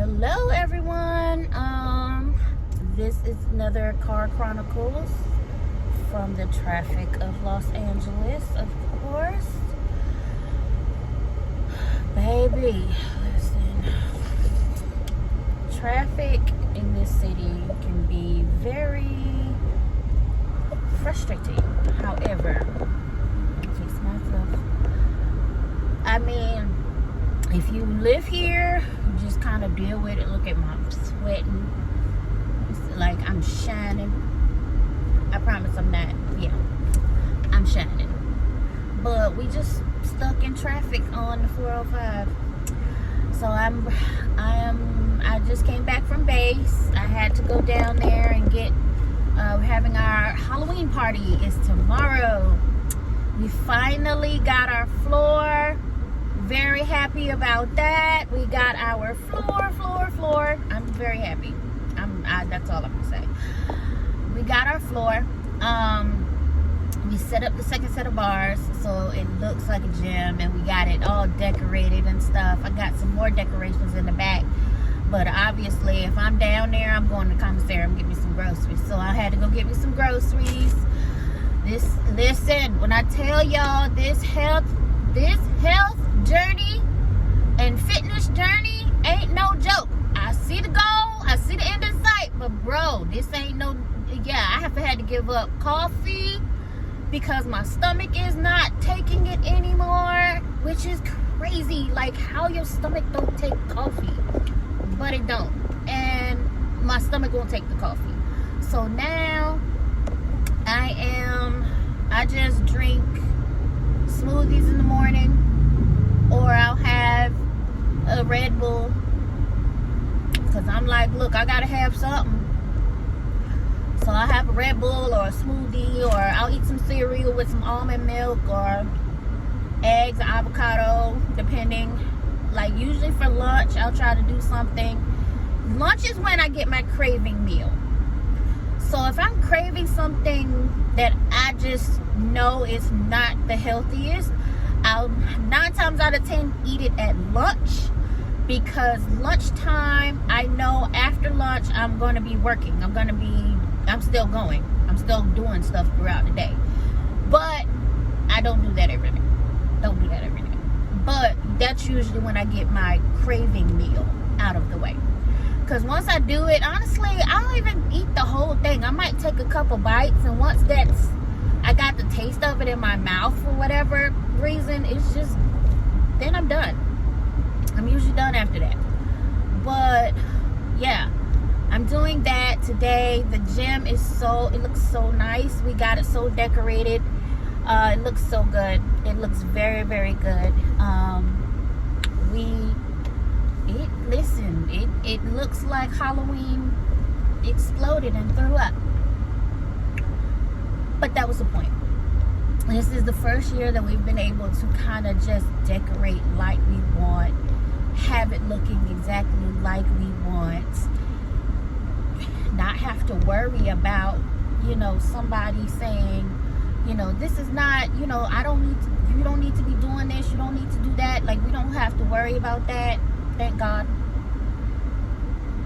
Hello everyone. This is another Car Chronicles from the traffic of Los Angeles, of course. Baby, listen. Traffic in this city can be very frustrating. However, fix myself. I mean, if you live here, you just kind of deal with it. Look at my sweating. It's like I'm shining. I promise I'm not. Yeah, I'm shining. But we just stuck in traffic on the 405. So I just came back from base. I had to go down there and get. We're having our Halloween party. It's tomorrow. We finally got our floor. Very happy about that. We got our floor. I'm very happy. That's all I'm gonna say. We got our floor. We set up the second set of bars so it looks like a gym, and we got it all decorated and stuff. I got some more decorations in the back, but obviously if I'm down there, I'm going to commissary and get me some groceries. So I had to go get me some groceries. Listen, when I tell y'all this health journey and fitness journey ain't no joke. I see the goal, I see the end in sight, but bro, this ain't no. I have had to give up coffee because my stomach is not taking it anymore, which is crazy. Like how your stomach don't take coffee, but it don't, and my stomach won't take the coffee. So now I just drink smoothies in the morning, or I'll have a Red Bull, because I'm like, look, I gotta have something. So I'll have a Red Bull or a smoothie, or I'll eat some cereal with some almond milk or eggs, avocado, depending. Like usually for lunch, I'll try to do something. Lunch is when I get my craving meal. So if I'm craving something that I just know is not the healthiest, I'll 9 times out of 10 eat it at lunch, because lunchtime, I know after lunch I'm going to be working. I'm still going. I'm still doing stuff throughout the day. But I don't do that every day. But that's usually when I get my craving meal out of the way. Because once I do it, honestly, I don't even eat the whole thing. I might take a couple bites, and once I got the taste of it in my mouth for whatever reason, it's just, then I'm done. I'm usually done after that. But yeah, I'm doing that today. The gym is it looks so nice. We got it so decorated. It looks so good. It looks very, very good. It looks like Halloween exploded and threw up. But that was the point. This is the first year that we've been able to kind of just decorate like we want, have it looking exactly like we want, not have to worry about, somebody saying, this is not, you don't need to be doing this, you don't need to do that. Like, we don't have to worry about that, thank God.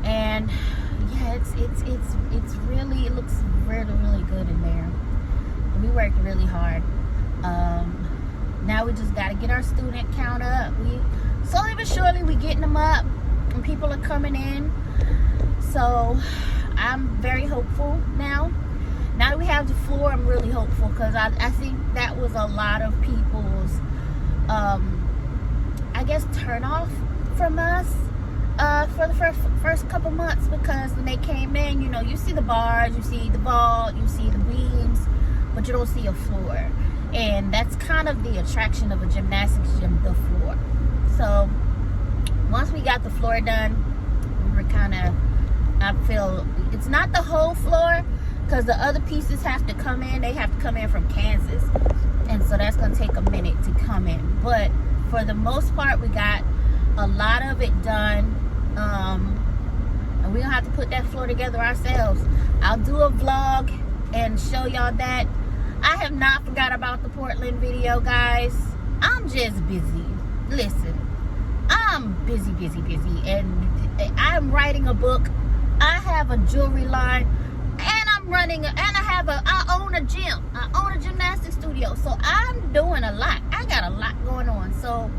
And yeah, it looks really, really good in there. We worked really hard. Now we just got to get our student count up. We slowly but surely we getting them up, and people are coming in. So I'm very hopeful now. Now that we have the floor, I'm really hopeful, because I think that was a lot of people's, I guess, turn off from us for the first couple months, because when they came in, you see the bars, you see the vault, you see the beams, but you don't see a floor. And that's kind of the attraction of a gymnastics gym, the floor. So once we got the floor done, we were I feel it's not the whole floor, because the other pieces have to come in. They have to come in from Kansas, and so that's going to take a minute to come in. But for the most part, we got a lot of it done, and we don't have to put that floor together ourselves. I'll do a vlog and show y'all that. I have not forgot about the Portland video, guys. I'm just busy. Listen, I'm I'm busy, and I'm writing a book. I have a jewelry line, and I own a gym. I own a gymnastics studio. So I'm doing a lot. I got a lot going on. So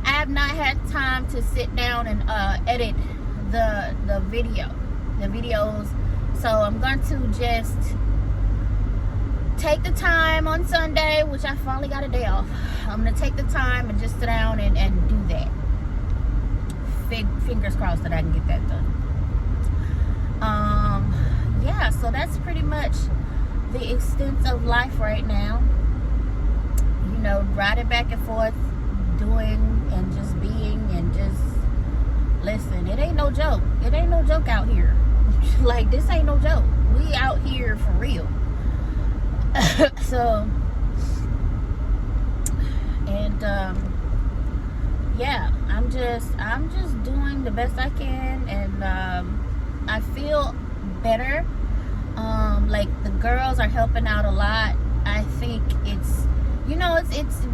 I have not had time to sit down and edit the videos. So I'm going to just take the time on Sunday, which I finally got a day off. I'm going to take the time and just sit down and do that. Fingers crossed that I can get that done. Yeah, so that's pretty much the extent of life right now. You know, riding back and forth, doing and just being and just listen. It ain't no joke. It ain't no joke out here. Like, this ain't no joke. We out here for real. So, and yeah, I'm just doing the best I can, and I feel better. Like, the girls are helping out a lot. I think it's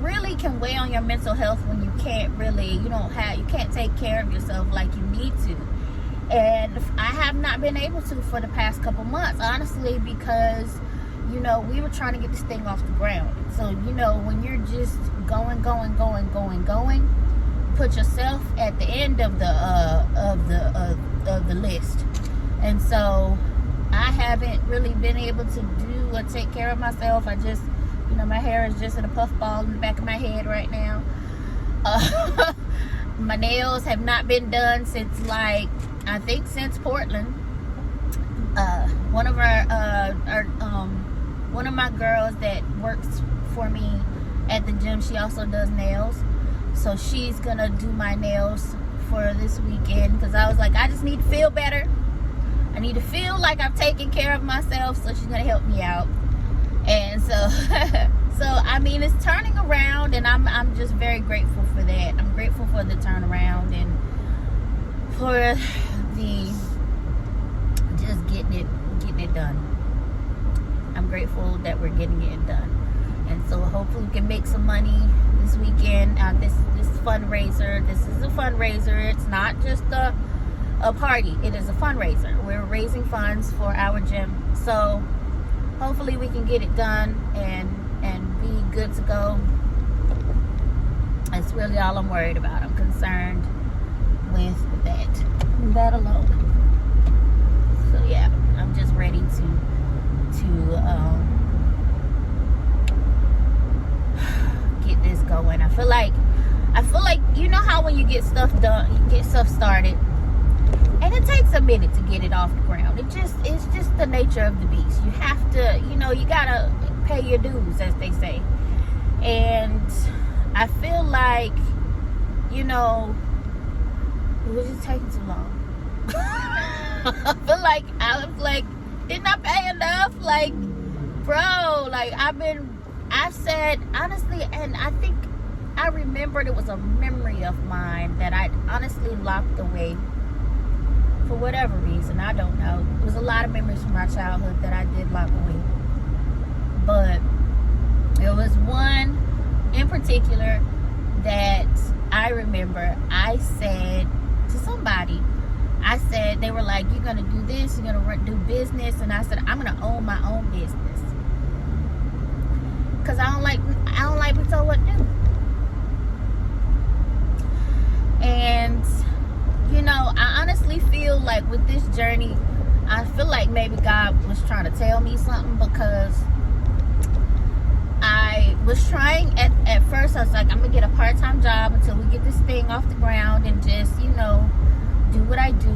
really can weigh on your mental health when you can't really, you can't take care of yourself like you need to. And I have not been able to for the past couple months, honestly, because, we were trying to get this thing off the ground. So, when you're just going, put yourself at the end of the list. And so I haven't really been able to do or take care of myself. I just, my hair is just in a puffball in the back of my head right now. My nails have not been done since since Portland. One of my girls that works for me at the gym, she also does nails. So she's gonna do my nails for this weekend, because I was like, I just need to feel better. I need to feel like I'm taking care of myself, so she's gonna help me out. And so I mean, it's turning around, and I'm just very grateful for that. I'm grateful for the turnaround and for the just getting it done. I'm grateful that we're getting it done. And so hopefully we can make some money this weekend. This fundraiser. This is a fundraiser. It's not just a party. It is a fundraiser. We're raising funds for our gym. So hopefully we can get it done and be good to go. That's really all I'm worried about. I'm concerned with that alone. So yeah, I'm just ready to get this going. I feel like how when you get stuff done, you get stuff started, and it takes a minute to get it off the ground. It's just the nature of the beast. You have to, you gotta pay your dues, as they say. And I feel like, it was just taking too long. I feel like I was like, didn't I pay enough? Like, bro, like I've said, honestly, and I think I remembered it was a memory of mine that I honestly locked away for whatever reason. I don't know. It was a lot of memories from my childhood that I did lock away. But it was one in particular that I remember I said to somebody, they were like, you're going to do this, you're going to do business. And I said, I'm going to own my own business. Because I don't like being told what to do. And, I honestly feel like with this journey, I feel like maybe God was trying to tell me something, because I was trying at first. I was like, I'm going to get a part-time job until we get this thing off the ground and just, do what I do.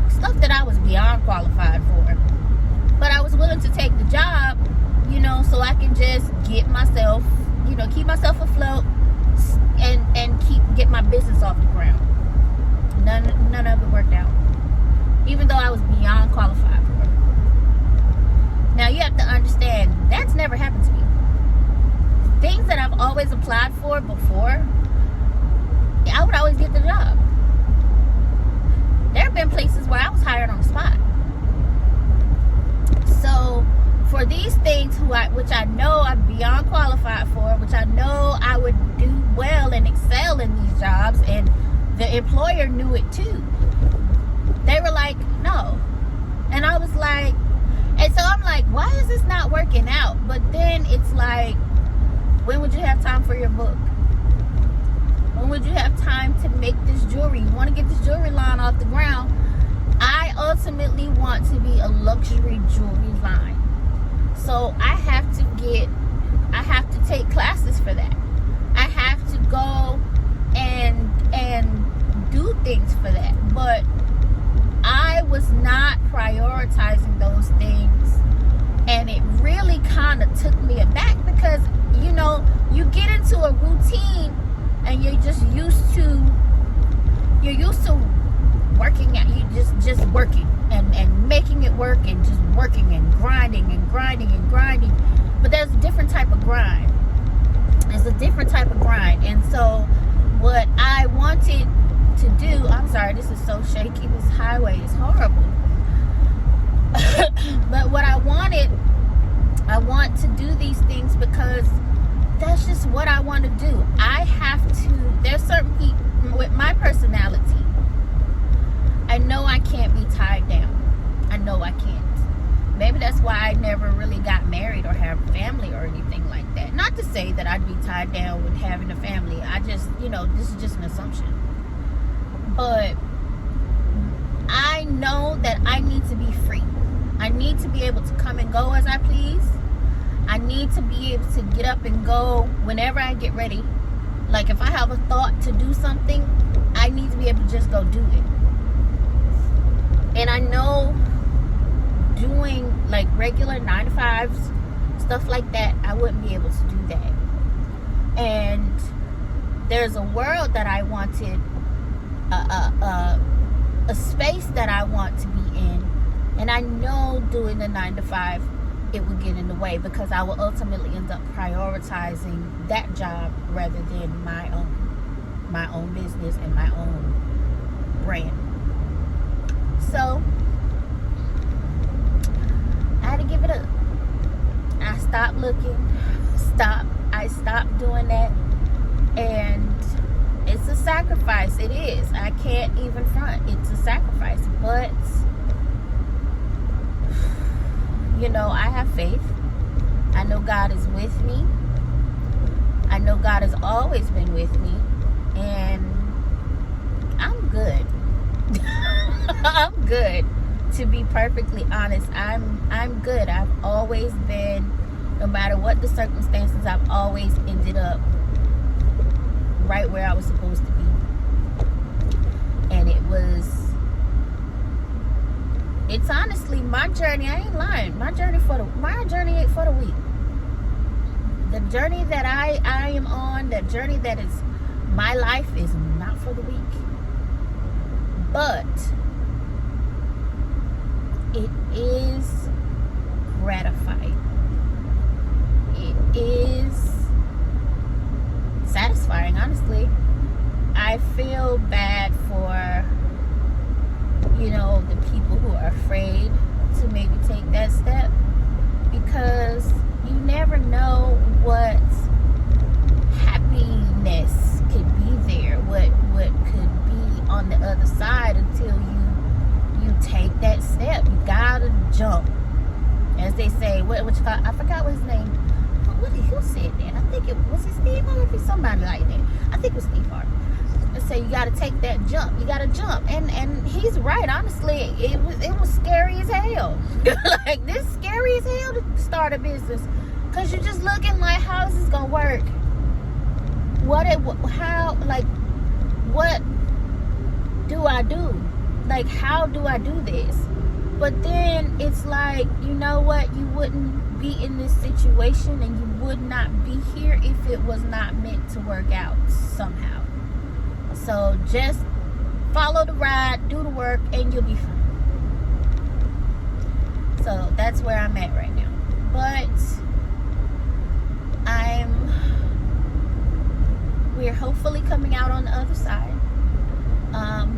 Stuff that I was beyond qualified for. But I was willing to take the job, so I can just get myself, keep myself afloat and get my business off the ground. None of it worked out. Even though I was beyond qualified for it. Now you have to understand, that's never happened to me. Things that I've always applied for before, I would always get the job. There have been places where I was hired on the spot. So for these things which I know I'm beyond qualified for, which I know I would do well and excel in these jobs and the employer knew it too. They were like, no. And I was like, and so I'm like, why is this not working out? But then it's like, when would you have time for your book? When would you have time to make this jewelry? You want to get this jewelry line off the ground. I ultimately want to be a luxury jewelry line. So I have to take classes for that. I have to go and do things for that. But I was not prioritizing those things. And it really kind of took me aback because, you know, you get into a routine and you're used to working at, you just working and making it work and just working and grinding. But there's a different type of grind. And so what I wanted to do, I'm sorry, this is so shaky, this highway is horrible. But what I want to do these things because that's just what I want to do. I have to, there's certain people with my personality, I know I can't be tied down. I know I can't. Maybe that's why I never really got married or have a family or anything like that. Not to say that I'd be tied down with having a family. I just, you know, this is just an assumption. But I know that I need to be free. I need to be able to come and go as I please. I need to be able to get up and go whenever I get ready. Like if I have a thought to do something, I need to be able to just go do it. And I know doing like regular 9-to-5s, stuff like that, I wouldn't be able to do that. And there's a world that I wanted, a space that I want to be in. And I know doing the 9-to-5, it would get in the way because I will ultimately end up prioritizing that job rather than my own business and my own brand. So I had to give it up. I stopped looking. I stopped doing that. And it's a sacrifice. It is. I can't even front. It's a sacrifice. But you know, I have faith. I know God is with me. I know God has always been with me. And I'm good. I'm good. To be perfectly honest, I'm good. I've always been, no matter what the circumstances, I've always ended up right where I was supposed to be. And it's honestly my journey. I ain't lying. My journey ain't for the weak. The journey that I am on, the journey that is my life, is not for the weak. But it is gratifying. It is satisfying, honestly. I feel bad for, you know, the people who are afraid to maybe take that step, because you never know what happiness could be there, what could be on the other side until you take that step. You gotta jump, as they say. What you call? I forgot what his name. Who said that? I think it was Steve Harvey. Somebody like that. I think it was Steve Harvey. They say you gotta take that jump. You gotta jump, and he's right. Honestly, it was scary as hell. Like, this scary as hell to start a business, cause you're just looking like, how is this gonna work? What do I do? Like, how do I do this? But then it's like, you know what? You wouldn't be in this situation, and you would not be here if it was not meant to work out somehow. So just follow the ride, do the work, and you'll be fine. So that's where I'm at right now. But we're hopefully coming out on the other side.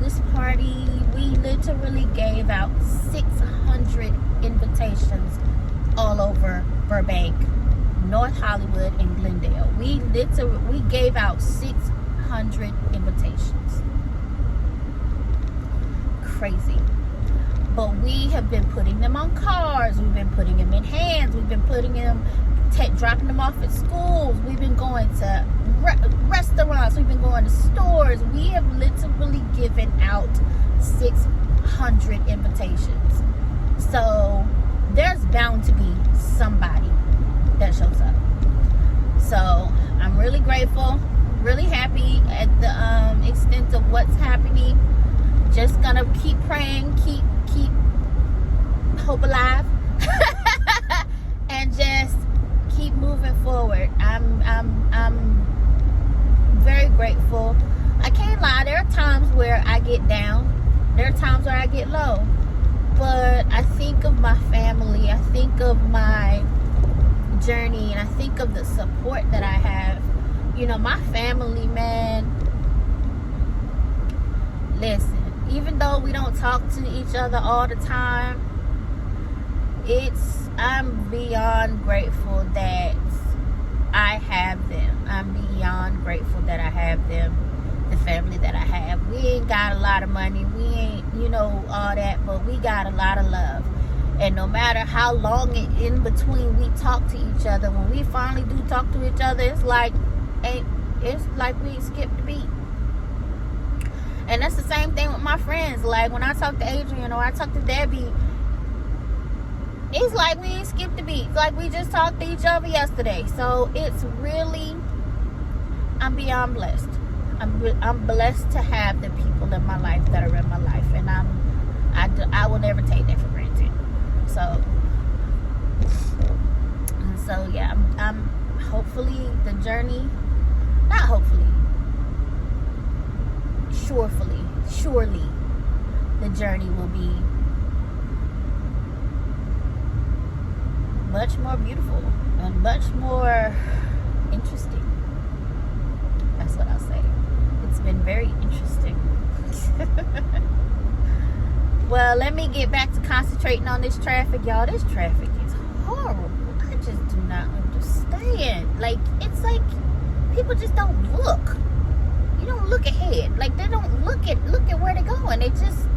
This party, we literally gave out 600 invitations all over Burbank, North Hollywood, and Glendale. We gave out 600 invitations. crazy. But we have been putting them on cars. We've been putting them in hands. We've been putting them, dropping them off at schools. We've been going to restaurants. We've been going to stores. We have literally given out 600 invitations. So there's bound to be somebody that shows up. So I'm really grateful, really happy at the extent of what's happening. Just gonna keep praying, keep hope alive, and just keep moving forward. I'm very grateful. I can't lie, there are times where I get down, there are times where I get low, but I think of my family, I think of my journey, and I think of the support that I have. You know, my family, man, listen, even though we don't talk to each other all the time, I'm beyond grateful that I have them. I'm beyond grateful that I have them, the family that I have. We ain't got a lot of money, we ain't, all that, but we got a lot of love. And no matter how long in between we talk to each other, when we finally do talk to each other, it's like we skipped a beat. And that's the same thing with my friends. Like when I talk to Adrian or I talk to Debbie, it's like we ain't skipped a beat. It's like we just talked to each other yesterday. So it's really, I'm beyond blessed. I'm blessed to have the people in my life that are in my life, and I will never take that for granted. So yeah, I'm hopefully the journey, not hopefully, surely the journey will be much more beautiful and much more interesting. That's what I'll say. It's been very interesting. Well, let me get back to concentrating on this traffic, y'all. This traffic is horrible. I just do not understand. Like, it's like people just don't look. You don't look ahead. Like, they don't look at where they're going. They just,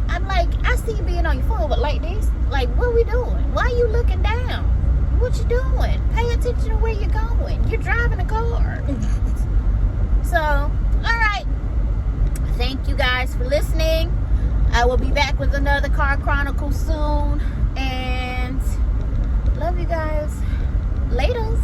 I'm like, I see you being on your phone, but like this, like, what are we doing? Why are you looking down? What you doing? Pay attention to where you're going. You're driving a car. So, all right. Thank you guys for listening. I will be back with another Car Chronicles soon. And love you guys. Laters.